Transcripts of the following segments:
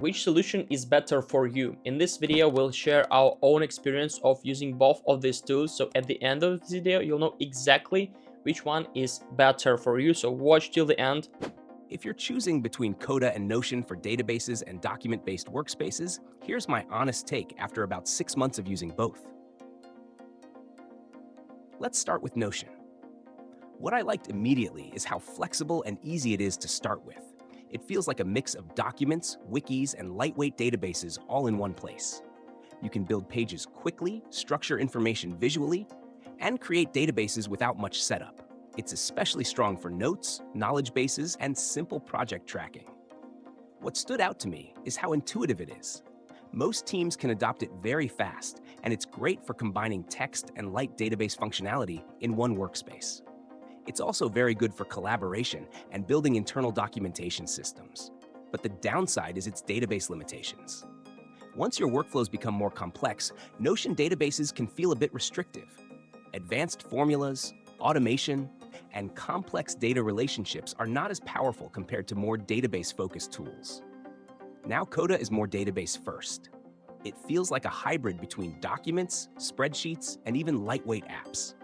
Which solution is better for you? In this video, we'll share our own experience of using both of these tools. So at the end of this video, you'll know exactly which one is better for you. So watch till the end. If you're choosing between Coda and Notion for databases and document-based workspaces, here's my honest take after about 6 months of using both. Let's start with Notion. What I liked immediately is how flexible and easy it is to start with. It feels like a mix of documents, wikis, and lightweight databases all in one place. You can build pages quickly, structure information visually, and create databases without much setup. It's especially strong for notes, knowledge bases, and simple project tracking. What stood out to me is how intuitive it is. Most teams can adopt it very fast, and it's great for combining text and light database functionality in one workspace. It's also very good for collaboration and building internal documentation systems. But the downside is its database limitations. Once your workflows become more complex, Notion databases can feel a bit restrictive. Advanced formulas, automation, and complex data relationships are not as powerful compared to more database-focused tools. Now Coda is more database-first. It feels like a hybrid between documents, spreadsheets, and even lightweight apps.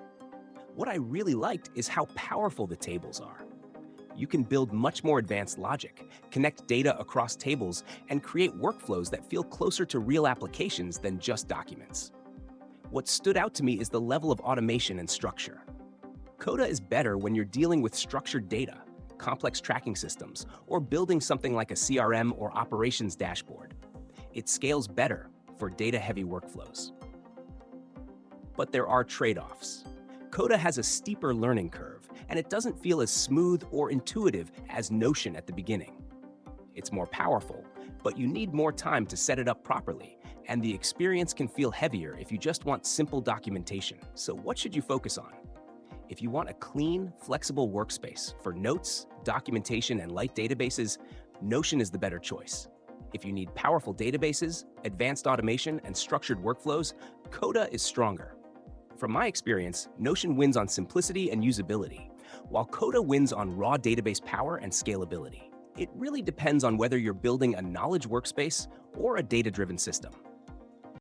What I really liked is how powerful the tables are. You can build much more advanced logic, connect data across tables, and create workflows that feel closer to real applications than just documents. What stood out to me is the level of automation and structure. Coda is better when you're dealing with structured data, complex tracking systems, or building something like a CRM or operations dashboard. It scales better for data-heavy workflows. But there are trade-offs. Coda has a steeper learning curve, and it doesn't feel as smooth or intuitive as Notion at the beginning. It's more powerful, but you need more time to set it up properly, and the experience can feel heavier if you just want simple documentation. So what should you focus on? If you want a clean, flexible workspace for notes, documentation, and light databases, Notion is the better choice. If you need powerful databases, advanced automation, and structured workflows, Coda is stronger. From my experience, Notion wins on simplicity and usability, while Coda wins on raw database power and scalability. It really depends on whether you're building a knowledge workspace or a data-driven system.